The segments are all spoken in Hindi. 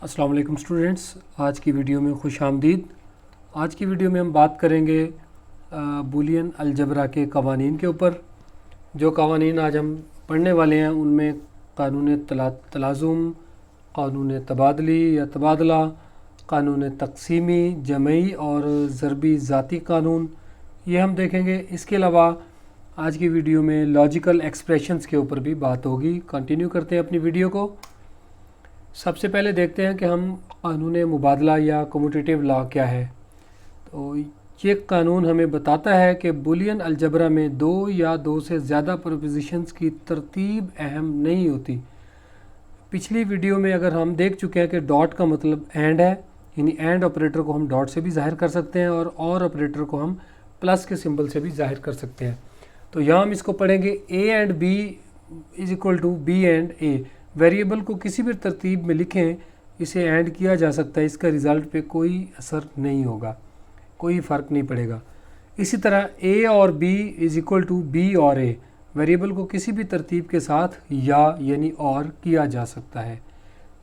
अस्सलाम वालेकुम स्टूडेंट्स, आज की वीडियो में खुश आमदीद। आज की वीडियो में हम बात करेंगे बूलियन अलजबरा के कवानीन के ऊपर। जो कवानीन आज हम पढ़ने वाले हैं उनमें कानून तलाज़ुम, कानून तबादली या तबादला, कानून तकसीमी, जमई और ज़रबी ज़ाती कानून, ये हम देखेंगे। इसके अलावा आज की वीडियो में लॉजिकल एक्सप्रेशंस के ऊपर भी बात होगी। कंटिन्यू करते हैं अपनी वीडियो को। सबसे पहले देखते हैं कि हम कानून मुबादला या कम्यूटेटिव लॉ क्या है। तो ये कानून हमें बताता है कि बूलियन अलजबरा में दो या दो से ज़्यादा प्रोपोजिशंस की तरतीब अहम नहीं होती। पिछली वीडियो में अगर हम देख चुके हैं कि डॉट का मतलब एंड है, यानी एंड ऑपरेटर को हम डॉट से भी ज़ाहिर कर सकते हैं और ऑपरेटर को हम प्लस के सिंबल से भी ज़ाहिर कर सकते हैं। तो यहाँ हम इसको पढ़ेंगे A and B is equal to B and A. Variable को किसी भी तरतीब में लिखें, इसे ऐड किया जा सकता है, इसका रिज़ल्ट पे कोई असर नहीं होगा, कोई फ़र्क नहीं पड़ेगा। इसी तरह ए और B is equal to B और ए, वेरिएबल को किसी भी तरतीब के साथ या यानी और किया जा सकता है।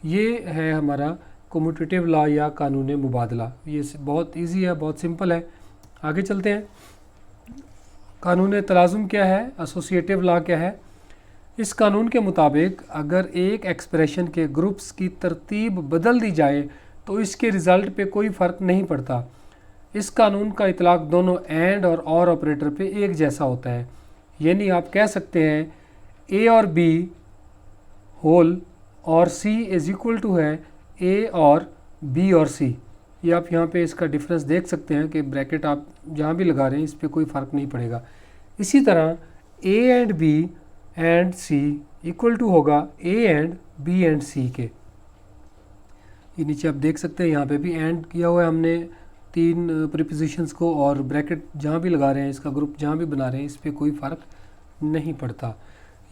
ये है हमारा कम्यूटेटिव लॉ या कानून मुबादला। ये बहुत इजी है, बहुत सिंपल है। आगे चलते हैं। कानून तलाज़ुम क्या है, एसोसिएटिव लॉ क्या है। इस कानून के मुताबिक अगर एक एक्सप्रेशन के ग्रुप्स की तरतीब बदल दी जाए तो इसके रिज़ल्ट पे कोई फ़र्क नहीं पड़ता। इस कानून का इतलाक़ दोनों एंड और ऑपरेटर पे एक जैसा होता है। यानी आप कह सकते हैं ए और बी होल और सी इज़ इक्वल टू है ए और बी और सी। ये आप यहाँ पे इसका डिफरेंस देख सकते हैं कि ब्रैकेट आप जहाँ भी लगा रहे हैं इस पर कोई फ़र्क नहीं पड़ेगा। इसी तरह A and B and C equal to होगा A and B and C के। ये नीचे आप देख सकते हैं, यहाँ पे भी एंड किया हुआ है हमने तीन प्रीपोजिशंस को, और ब्रैकेट जहाँ भी लगा रहे हैं, इसका ग्रुप जहाँ भी बना रहे हैं, इस पर कोई फ़र्क नहीं पड़ता।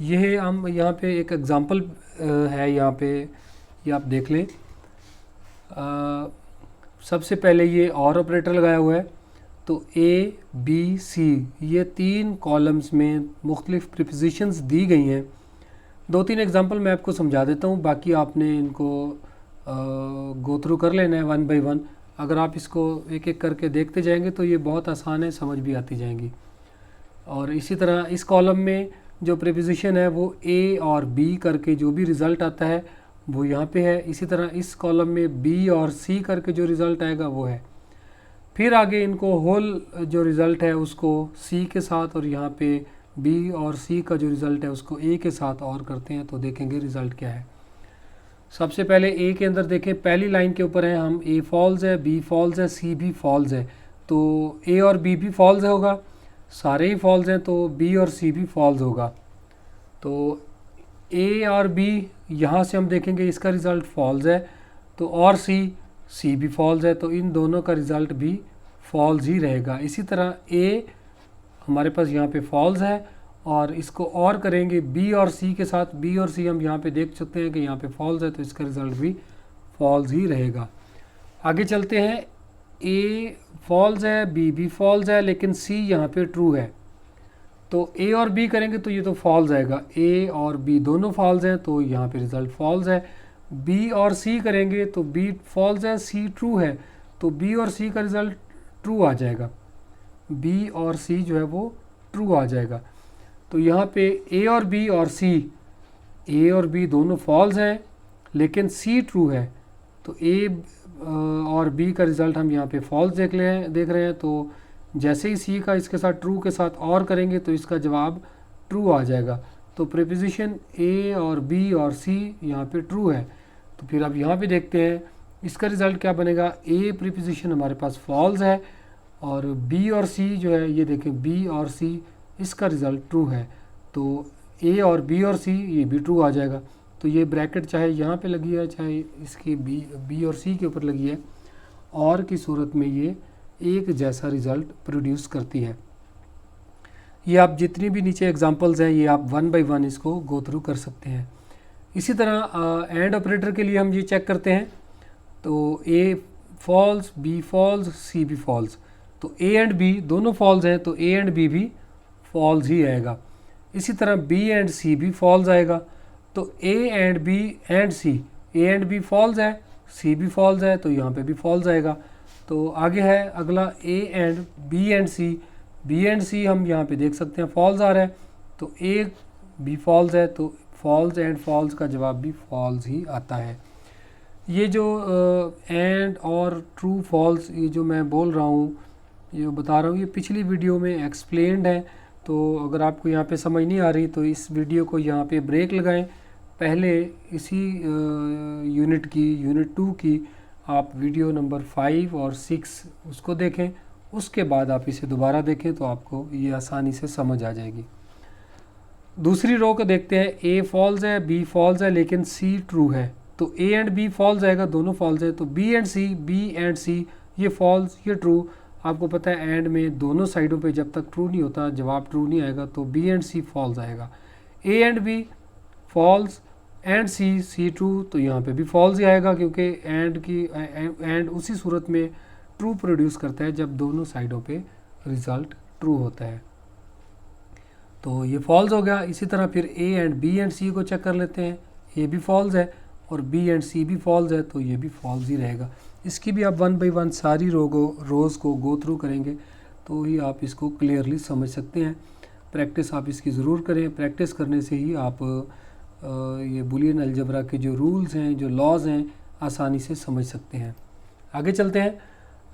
यह हम यहाँ पे एक एग्ज़ाम्पल है, यहाँ पे ये आप देख लें। सबसे पहले ये और ऑपरेटर लगाया हुआ है, तो ए बी सी ये तीन कॉलम्स में मुख्तलिफ़ प्रीपोजिशंस दी गई हैं। दो तीन एग्जांपल मैं आपको समझा देता हूँ, बाकी आपने इनको गो थ्रू कर लेना है वन बाय वन। अगर आप इसको एक एक करके देखते जाएंगे तो ये बहुत आसान है, समझ भी आती जाएंगी। और इसी तरह इस कॉलम में जो प्रीपोजिशन है वो ए और बी करके जो भी रिज़ल्ट आता है वो यहाँ पे है। इसी तरह इस कॉलम में बी और सी करके जो रिज़ल्ट आएगा वो है। फिर आगे इनको होल जो रिज़ल्ट है उसको सी के साथ, और यहाँ पे बी और सी का जो रिज़ल्ट है उसको ए के साथ और करते हैं, तो देखेंगे रिज़ल्ट क्या है। सबसे पहले ए के अंदर देखें, पहली लाइन के ऊपर है हम ए फॉल्स है, बी फॉल्स है, सी भी फॉल्स है, तो ए और बी भी फॉल्स होगा। सारे ही फॉल्स हैं तो बी और सी भी फॉल्स होगा। तो ए और बी यहाँ से हम देखेंगे इसका रिज़ल्ट फॉल्स है, तो और सी भी फॉल्स है, तो इन दोनों का रिज़ल्ट भी फॉल्स ही रहेगा। इसी तरह ए हमारे पास यहाँ पे फॉल्स है, और इसको और करेंगे बी और सी के साथ, बी और सी हम यहाँ पे देख सकते हैं कि यहाँ पे फॉल्स है, तो इसका रिज़ल्ट भी फॉल्स ही रहेगा। आगे चलते हैं। ए फॉल्स है, बी भी फॉल्स है, लेकिन सी यहाँ पे ट्रू है, तो ए और बी करेंगे तो ये तो फॉल्स आएगा। ए और बी दोनों फॉल्स हैं तो यहाँ पे रिज़ल्ट फॉल्स है। बी और सी करेंगे तो बी फॉल्स है, सी ट्रू है, तो बी और सी का रिज़ल्ट ट्रू आ जाएगा। बी और सी जो है वो ट्रू आ जाएगा। तो यहाँ पे ए और बी और सी, ए और बी दोनों फॉल्स हैं लेकिन सी ट्रू है, तो ए और बी का रिज़ल्ट हम यहाँ पे फॉल्स देख रहे हैं। तो जैसे ही सी का इसके साथ ट्रू के साथ और करेंगे तो इसका जवाब ट्रू आ जाएगा। तो प्रीपोजिशन ए और बी और सी यहाँ पे ट्रू है। तो फिर अब यहाँ पे देखते हैं इसका रिज़ल्ट क्या बनेगा। ए प्रीपोजिशन हमारे पास फॉल्स है, और बी और सी जो है ये देखें बी और सी इसका रिज़ल्ट ट्रू है, तो ए और बी और सी ये भी ट्रू आ जाएगा। तो ये ब्रैकेट चाहे यहाँ पे लगी है चाहे इसकी बी और सी के ऊपर लगी है, और की सूरत में ये एक जैसा रिज़ल्ट प्रोड्यूस करती है। ये आप जितनी भी नीचे एग्जांपल्स हैं ये आप वन बाय वन इसको गो थ्रू कर सकते हैं। इसी तरह एंड ऑपरेटर के लिए हम ये चेक करते हैं, तो ए फॉल्स, बी फॉल्स, सी भी फॉल्स, तो ए एंड बी दोनों फॉल्स हैं तो ए एंड बी भी फॉल्स ही आएगा। इसी तरह बी एंड सी भी फॉल्स आएगा, तो A and B and C, A and B false है सी भी फॉल्स है तो यहाँ पे भी फॉल्स आएगा। तो आगे है अगला A and B and C. B and C हम यहाँ पे देख सकते हैं फॉल्स आ रहा है, तो ए बी फॉल्स है तो फॉल्स एंड फॉल्स का जवाब भी फॉल्स ही आता है। ये जो एंड और ट्रू फॉल्स ये जो मैं बोल रहा हूँ, ये बता रहा हूँ, ये पिछली वीडियो में एक्सप्लेन्ड है। तो अगर आपको यहाँ पे समझ नहीं आ रही तो इस वीडियो को यहाँ पे ब्रेक लगाएं, पहले इसी यूनिट 2 की आप वीडियो नंबर 5 और 6 उसको देखें, उसके बाद आप इसे दोबारा देखें तो आपको ये आसानी से समझ आ जाएगी। दूसरी रो को देखते हैं, ए फॉल्स है बी फॉल्स है लेकिन सी ट्रू है, तो ए एंड बी फॉल्स आएगा, दोनों फॉल्स है। तो बी एंड सी ये फॉल्स ये ट्रू। आपको पता है एंड में दोनों साइडों पे जब तक ट्रू नहीं होता जवाब ट्रू नहीं आएगा, तो बी एंड सी फॉल्स आएगा। A and B false and C true, तो यहाँ पे भी फॉल्स ही आएगा क्योंकि एंड उसी सूरत में ट्रू प्रोड्यूस करता है जब दोनों साइडों पे रिजल्ट ट्रू होता है, तो ये फॉल्स हो गया। इसी तरह फिर ए एंड बी एंड सी को चेक कर लेते हैं, ए भी फॉल्स है और बी एंड सी भी फॉल्स है, तो ये भी फॉल्स ही रहेगा। इसकी भी आप 1 बाय 1 सारी रोज़ को गो थ्रू करेंगे तो ही आप इसको क्लियरली समझ सकते हैं। प्रैक्टिस आप इसकी ज़रूर करें, प्रैक्टिस करने से ही आप ये बुलियन अलजेब्रा के जो रूल्स हैं, जो लॉज हैं, आसानी से समझ सकते हैं। आगे चलते हैं,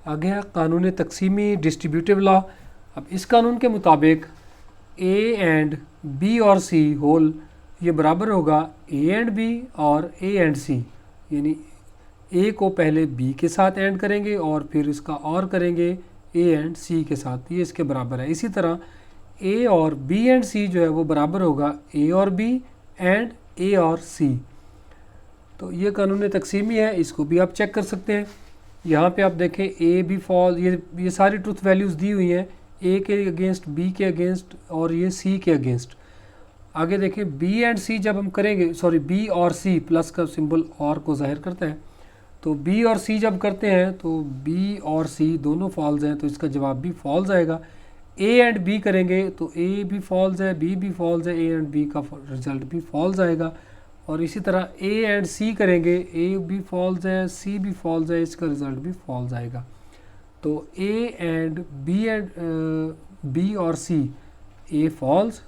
आगे है कानून तकसीमी डिस्ट्रीब्यूटिव लॉ। अब इस कानून के मुताबिक ए एंड बी और सी होल ये बराबर होगा ए एंड बी और ए एंड सी, यानी ए को पहले बी के साथ एंड करेंगे और फिर इसका और करेंगे ए एंड सी के साथ, ये इसके बराबर है। इसी तरह ए और बी एंड सी जो है वो बराबर होगा ए और बी एंड ए और सी। तो ये कानून तकसीमी है, इसको भी आप चेक कर सकते हैं। यहाँ पे आप देखें ए बी फॉल्स, ये सारी ट्रुथ वैल्यूज़ दी हुई हैं, ए के अगेंस्ट, बी के अगेंस्ट और ये सी के अगेंस्ट। आगे देखें बी एंड सी जब हम करेंगे, सॉरी बी और सी, प्लस का सिंबल और को जाहिर करता है, तो बी और सी जब करते हैं तो बी और सी दोनों फॉल्स हैं, तो इसका जवाब भी फॉल्स आएगा। ए एंड बी करेंगे तो ए भी फॉल्स है, बी भी फॉल्स है, ए एंड बी का रिजल्ट भी फॉल्स आएगा। और इसी तरह ए एंड सी करेंगे, ए भी फॉल्स है, सी भी फॉल्स है, इसका रिजल्ट भी फॉल्स आएगा। तो ए एंड बी और सी, ए फॉल्स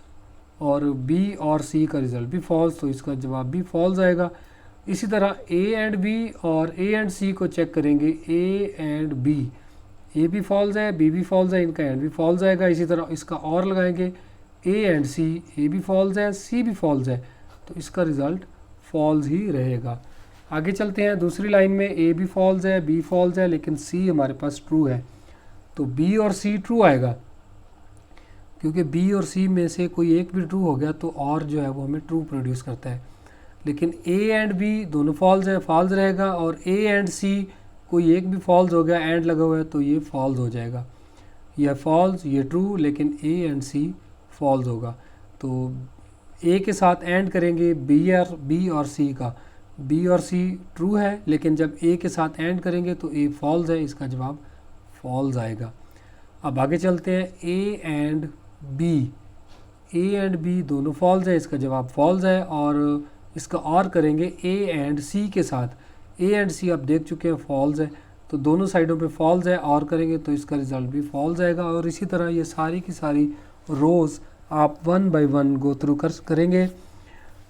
और बी और सी का रिजल्ट भी फॉल्स, तो इसका जवाब भी फॉल्स आएगा। इसी तरह ए एंड बी और ए एंड सी को चेक करेंगे, ए एंड बी, ए भी फॉल्स है, बी भी फॉल्स है, इनका एंड भी फॉल्स आएगा। इसी तरह इसका और लगाएंगे ए एंड सी, ए भी फॉल्स है, सी भी फॉल्स है, तो इसका रिज़ल्ट फॉल्स ही रहेगा। आगे चलते हैं, दूसरी लाइन में ए भी फॉल्स है, बी फॉल्स है, लेकिन सी हमारे पास ट्रू है, तो बी और सी ट्रू आएगा क्योंकि बी और सी में से कोई एक भी ट्रू हो गया तो और जो है वो हमें ट्रू प्रोड्यूस करता है। लेकिन ए एंड बी दोनों फॉल्स है, फॉल्स रहेगा, और ए एंड सी कोई एक भी फॉल्स हो गया, एंड लगा हुआ है, तो ये फॉल्स हो जाएगा। यह फॉल्स, ये ट्रू, लेकिन ए एंड सी फॉल्स होगा। तो ए के साथ एंड करेंगे बी और सी का, बी और सी ट्रू है, लेकिन जब ए के साथ एंड करेंगे तो ए फॉल्स है, इसका जवाब फॉल्स आएगा। अब आगे चलते हैं, ए एंड बी दोनों फॉल्स है, इसका जवाब फॉल्स है। और इसका और करेंगे ए एंड सी के साथ, ए एंड सी आप देख चुके हैं फॉल्स है, तो दोनों साइडों पे फॉल्स है, और करेंगे तो इसका रिज़ल्ट भी फॉल्स आएगा। और इसी तरह ये सारी की सारी रोज़ आप 1 बाय 1 गो थ्रू करेंगे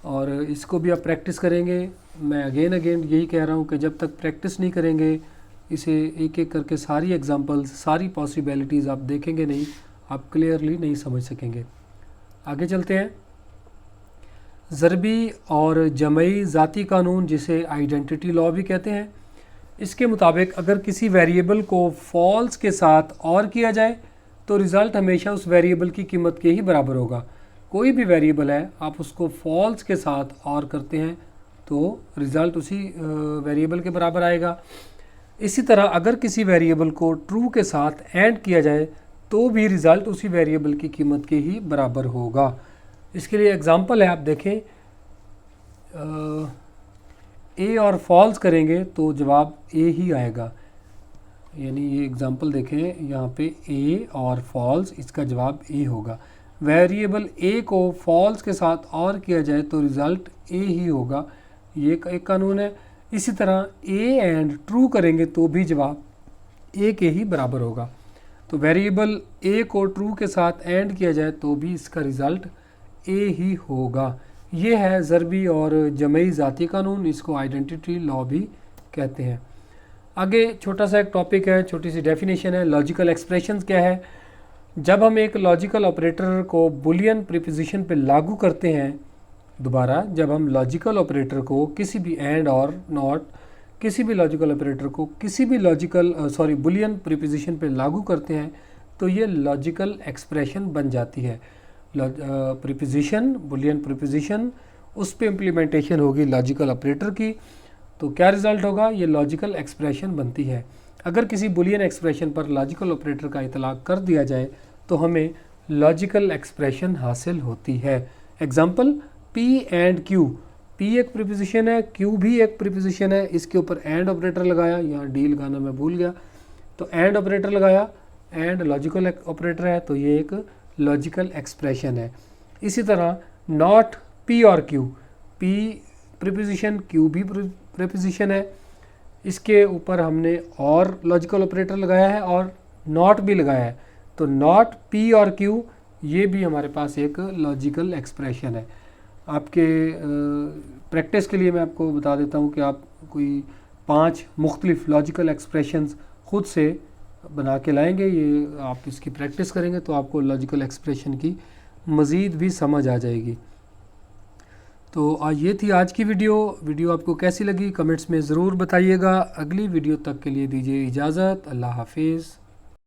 और इसको भी आप प्रैक्टिस करेंगे। मैं अगेन यही कह रहा हूँ कि जब तक प्रैक्टिस नहीं करेंगे, इसे एक एक करके सारी एग्जांपल्स, सारी पॉसिबिलिटीज़ आप देखेंगे नहीं, आप क्लियरली नहीं समझ सकेंगे। आगे चलते हैं, ज़रबी और जमई ज़ाती कानून, जिसे आइडेंटिटी लॉ भी कहते हैं, इसके मुताबिक अगर किसी वेरिएबल को फॉल्स के साथ और किया जाए तो रिज़ल्ट हमेशा उस वेरिएबल की कीमत के ही बराबर होगा। कोई भी वेरिएबल है, आप उसको फॉल्स के साथ और करते हैं तो रिज़ल्ट उसी वेरिएबल के बराबर आएगा। इसी तरह अगर किसी वेरिएबल को ट्रू के साथ एंड किया जाए तो भी रिज़ल्ट उसी वेरिएबल की कीमत के ही बराबर होगा। इसके लिए एग्जांपल है, आप देखें ए और फॉल्स करेंगे तो जवाब ए ही आएगा, यानी ये एग्जांपल देखें यहाँ पे ए और फॉल्स, इसका जवाब ए होगा। वेरिएबल ए को फॉल्स के साथ और किया जाए तो रिज़ल्ट ए ही होगा, ये एक कानून है। इसी तरह ए एंड ट्रू करेंगे तो भी जवाब ए के ही बराबर होगा। तो वेरिएबल ए को ट्रू के साथ एंड किया जाए तो भी इसका रिज़ल्ट ए ही होगा। ये है ज़रबी और जमई ज़ाती कानून, इसको आइडेंटिटी लॉ भी कहते हैं। आगे छोटा सा एक टॉपिक है, छोटी सी डेफिनेशन है, लॉजिकल एक्सप्रेशंस क्या है। जब हम एक लॉजिकल ऑपरेटर को बुलियन प्रीपोजिशन पे लागू करते हैं, दोबारा जब हम लॉजिकल ऑपरेटर को किसी भी एंड और नॉट किसी भी लॉजिकल ऑपरेटर को किसी भी बुलियन प्रीपोजिशन पे लागू करते हैं तो ये लॉजिकल एक्सप्रेशन बन जाती है। प्रीपोजिशन, बुलियन प्रीपोजिशन, उस पे इम्प्लीमेंटेशन होगी लॉजिकल ऑपरेटर की, तो क्या रिज़ल्ट होगा, ये लॉजिकल एक्सप्रेशन बनती है। अगर किसी बुलियन एक्सप्रेशन पर लॉजिकल ऑपरेटर का इतलाक़ कर दिया जाए तो हमें लॉजिकल एक्सप्रेशन हासिल होती है। Example P and Q, P एक प्रीपोजिशन है, क्यू भी एक प्रीपोजिशन है, इसके ऊपर एंड ऑपरेटर लगाया, यहाँ डी लगाना मैं भूल गया, तो एंड ऑपरेटर लगाया, एंड लॉजिकल ऑपरेटर है तो ये एक लॉजिकल एक्सप्रेशन है। इसी तरह नॉट पी और क्यू, पी प्रीपोजिशन, क्यू भी प्रीपोजिशन है, इसके ऊपर हमने और लॉजिकल ऑपरेटर लगाया है और नॉट भी लगाया है, तो नॉट पी और क्यू ये भी हमारे पास एक लॉजिकल एक्सप्रेशन है। आपके प्रैक्टिस के लिए मैं आपको बता देता हूँ कि आप कोई 5 मुख्तलिफ लॉजिकल एक्सप्रेशंस खुद से बना के लाएंगे, ये आप इसकी प्रैक्टिस करेंगे तो आपको लॉजिकल एक्सप्रेशन की मज़ीद भी समझ आ जाएगी। तो ये थी आज की वीडियो आपको कैसी लगी कमेंट्स में ज़रूर बताइएगा। अगली वीडियो तक के लिए दीजिए इजाज़त। अल्लाह हाफिज़।